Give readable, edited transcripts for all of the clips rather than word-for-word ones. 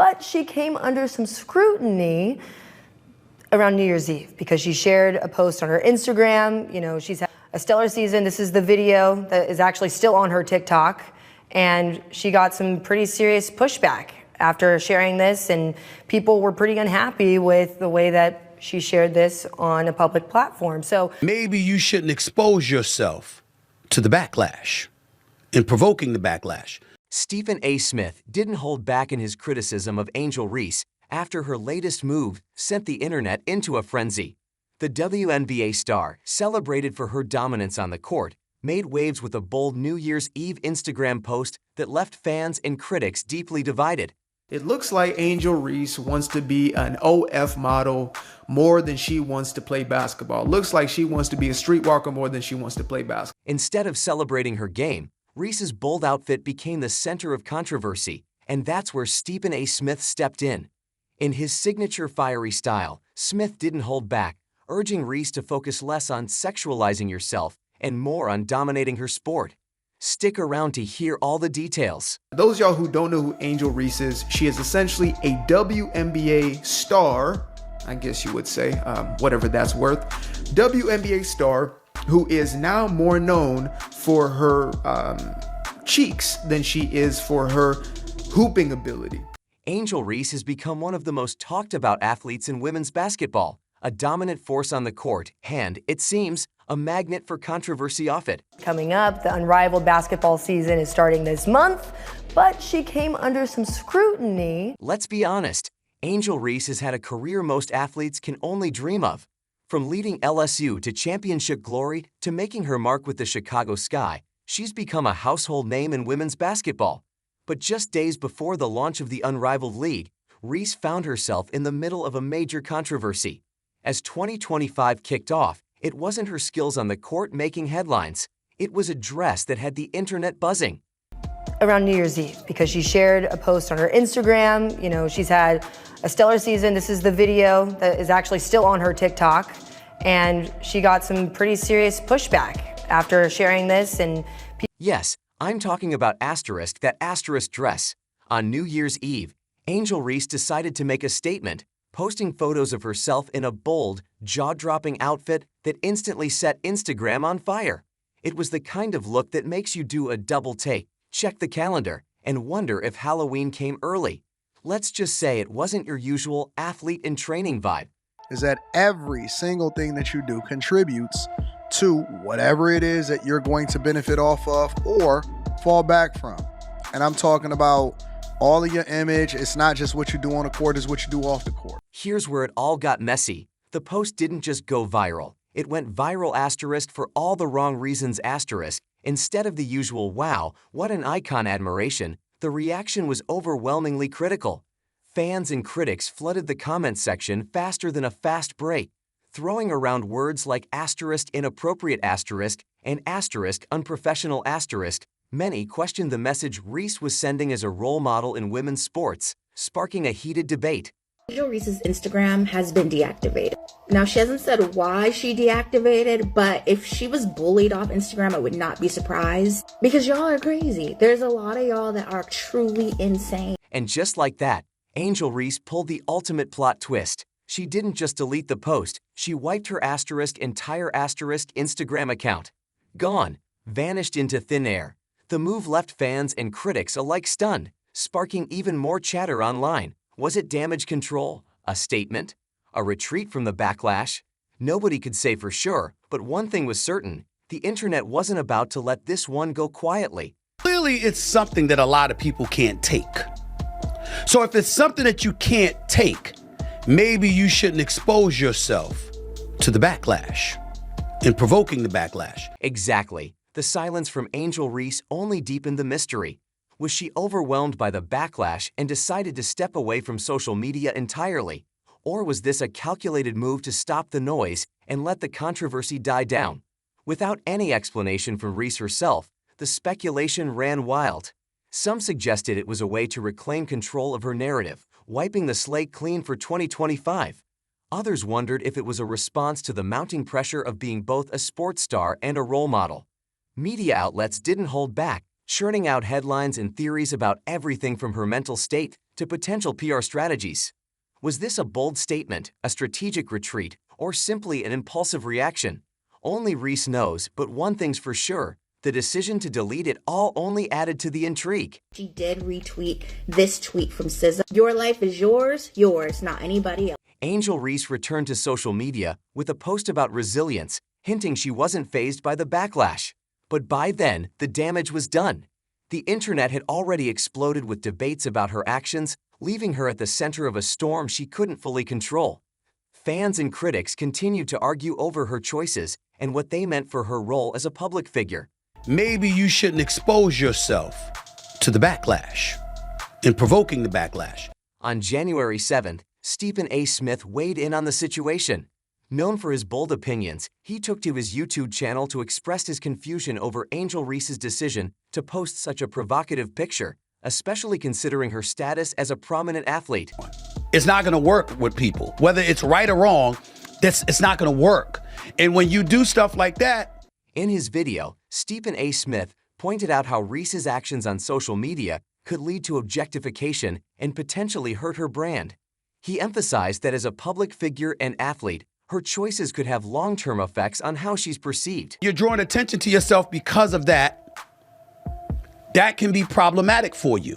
but she came under some scrutiny around New Year's Eve because she shared a post on her Instagram. You know, she's had a stellar season. This is the video that is actually still on her TikTok, and she got some pretty serious pushback after sharing this, and people were pretty unhappy with the way that she shared this on a public platform. So maybe you shouldn't expose yourself to the backlash and provoking the backlash. Stephen A. Smith didn't hold back in his criticism of Angel Reese after her latest move sent the internet into a frenzy. The WNBA star, celebrated for her dominance on the court, made waves with a bold New Year's Eve Instagram post that left fans and critics deeply divided. It looks like Angel Reese wants to be an OF model more than she wants to play basketball. Looks like she wants to be a streetwalker more than she wants to play basketball. Instead of celebrating her game, Reese's bold outfit became the center of controversy, and that's where Stephen A. Smith stepped in. In his signature fiery style, Smith didn't hold back, urging Reese to focus less on sexualizing yourself and more on dominating her sport. Stick around to hear all the details. Those of y'all who don't know who Angel Reese is, she is essentially a WNBA star, I guess you would say, whatever that's worth. WNBA star who is now more known for her cheeks than she is for her hooping ability. Angel Reese has become one of the most talked about athletes in women's basketball, a dominant force on the court, and, it seems, a magnet for controversy off it. Coming up, the unrivaled basketball season is starting this month, but she came under some scrutiny. Let's be honest, Angel Reese has had a career most athletes can only dream of. From leading LSU to championship glory to making her mark with the Chicago Sky, she's become a household name in women's basketball. But just days before the launch of the unrivaled league, Reese found herself in the middle of a major controversy. As 2025 kicked off, it wasn't her skills on the court making headlines. It was a dress that had the internet buzzing. Around New Year's Eve, because she shared a post on her Instagram. You know, she's had a stellar season. This is the video that is actually still on her TikTok, and she got some pretty serious pushback after sharing this. And yes, I'm talking about that asterisk dress. On New Year's Eve, Angel Reese decided to make a statement, posting photos of herself in a bold, jaw-dropping outfit that instantly set Instagram on fire. It was the kind of look that makes you do a double take, check the calendar, and wonder if Halloween came early. Let's just say it wasn't your usual athlete in training vibe. Is that every single thing that you do contributes to whatever it is that you're going to benefit off of or fall back from. And I'm talking about all of your image. It's not just what you do on the court, it's what you do off the court. Here's where it all got messy. The post didn't just go viral. It went viral asterisk for all the wrong reasons asterisk. Instead of the usual wow, what an icon admiration, the reaction was overwhelmingly critical. Fans and critics flooded the comment section faster than a fast break, throwing around words like asterisk inappropriate asterisk and asterisk unprofessional asterisk. Many questioned the message Reese was sending as a role model in women's sports, sparking a heated debate. Angel Reese's Instagram has been deactivated. Now, she hasn't said why she deactivated, but if she was bullied off Instagram, I would not be surprised. Because y'all are crazy. There's a lot of y'all that are truly insane. And just like that, Angel Reese pulled the ultimate plot twist. She didn't just delete the post, she wiped her entire Instagram account. Gone. Vanished into thin air. The move left fans and critics alike stunned, sparking even more chatter online. Was it damage control? A statement? A retreat from the backlash? Nobody could say for sure, but one thing was certain. The internet wasn't about to let this one go quietly. Clearly, it's something that a lot of people can't take. So if it's something that you can't take, maybe you shouldn't expose yourself to the backlash and provoking the backlash. Exactly. The silence from Angel Reese only deepened the mystery. Was she overwhelmed by the backlash and decided to step away from social media entirely? Or was this a calculated move to stop the noise and let the controversy die down? Without any explanation from Reese herself, the speculation ran wild. Some suggested it was a way to reclaim control of her narrative, wiping the slate clean for 2025. Others wondered if it was a response to the mounting pressure of being both a sports star and a role model. Media outlets didn't hold back, churning out headlines and theories about everything from her mental state to potential PR strategies. Was this a bold statement, a strategic retreat, or simply an impulsive reaction? Only Reese knows, but one thing's for sure, the decision to delete it all only added to the intrigue. She did retweet this tweet from SZA. Your life is yours, not anybody else. Angel Reese returned to social media with a post about resilience, hinting she wasn't fazed by the backlash. But by then, the damage was done. The internet had already exploded with debates about her actions, leaving her at the center of a storm she couldn't fully control. Fans and critics continued to argue over her choices and what they meant for her role as a public figure. Maybe you shouldn't expose yourself to the backlash and provoking the backlash. On January 7th, Stephen A. Smith weighed in on the situation. Known for his bold opinions, he took to his YouTube channel to express his confusion over Angel Reese's decision to post such a provocative picture, especially considering her status as a prominent athlete. It's not going to work with people. Whether it's right or wrong, it's not going to work. And when you do stuff like that... In his video, Stephen A. Smith pointed out how Reese's actions on social media could lead to objectification and potentially hurt her brand. He emphasized that as a public figure and athlete, her choices could have long-term effects on how she's perceived. You're drawing attention to yourself because of that. That can be problematic for you,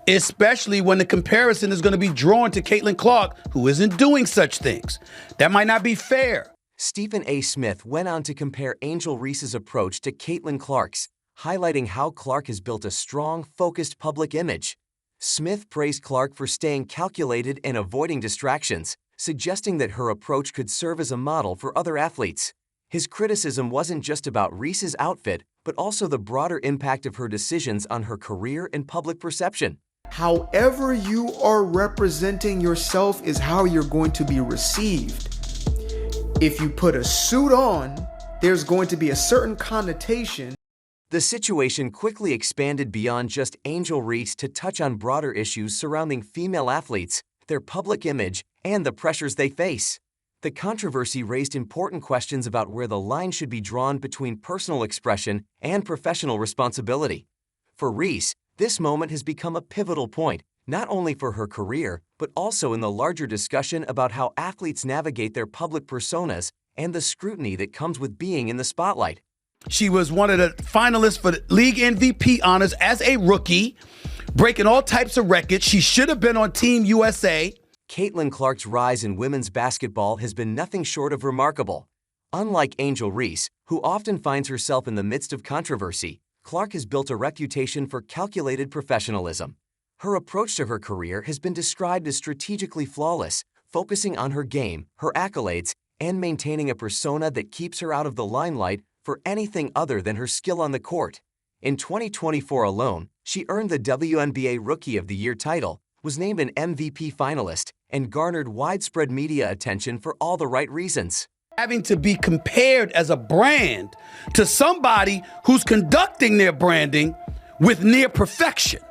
especially when the comparison is going to be drawn to Caitlin Clark, who isn't doing such things. That might not be fair. Stephen A. Smith went on to compare Angel Reese's approach to Caitlin Clark's, highlighting how Clark has built a strong, focused public image. Smith praised Clark for staying calculated and avoiding distractions, suggesting that her approach could serve as a model for other athletes. His criticism wasn't just about Reese's outfit, but also the broader impact of her decisions on her career and public perception. However you are representing yourself is how you're going to be received. If you put a suit on, there's going to be a certain connotation. The situation quickly expanded beyond just Angel Reese to touch on broader issues surrounding female athletes, their public image, and the pressures they face. The controversy raised important questions about where the line should be drawn between personal expression and professional responsibility. For Reese, this moment has become a pivotal point, not only for her career, but also in the larger discussion about how athletes navigate their public personas and the scrutiny that comes with being in the spotlight. She was one of the finalists for the league MVP honors as a rookie, breaking all types of records. She should have been on Team USA. Caitlin Clark's rise in women's basketball has been nothing short of remarkable. Unlike Angel Reese, who often finds herself in the midst of controversy, Clark has built a reputation for calculated professionalism. Her approach to her career has been described as strategically flawless, focusing on her game, her accolades, and maintaining a persona that keeps her out of the limelight for anything other than her skill on the court. In 2024 alone, she earned the WNBA Rookie of the Year title, was named an MVP finalist, and garnered widespread media attention for all the right reasons. Having to be compared as a brand to somebody who's conducting their branding with near perfection.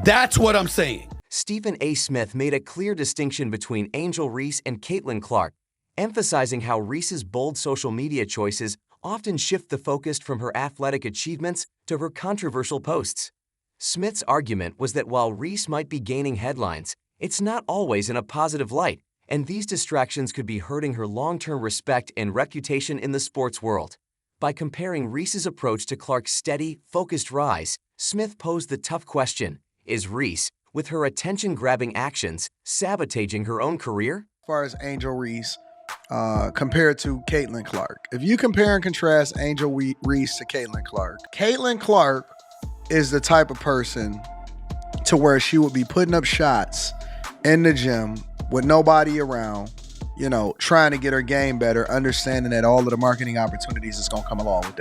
That's what I'm saying. Stephen A. Smith made a clear distinction between Angel Reese and Caitlin Clark, emphasizing how Reese's bold social media choices often shift the focus from her athletic achievements to her controversial posts. Smith's argument was that while Reese might be gaining headlines, it's not always in a positive light, and these distractions could be hurting her long-term respect and reputation in the sports world. By comparing Reese's approach to Clark's steady, focused rise, Smith posed the tough question: is Reese, with her attention-grabbing actions, sabotaging her own career? As far as Angel Reese, compared to Caitlin Clark. If you compare and contrast Angel Reese to Caitlin Clark is the type of person to where she would be putting up shots in the gym with nobody around, trying to get her game better, understanding that all of the marketing opportunities is going to come along with that.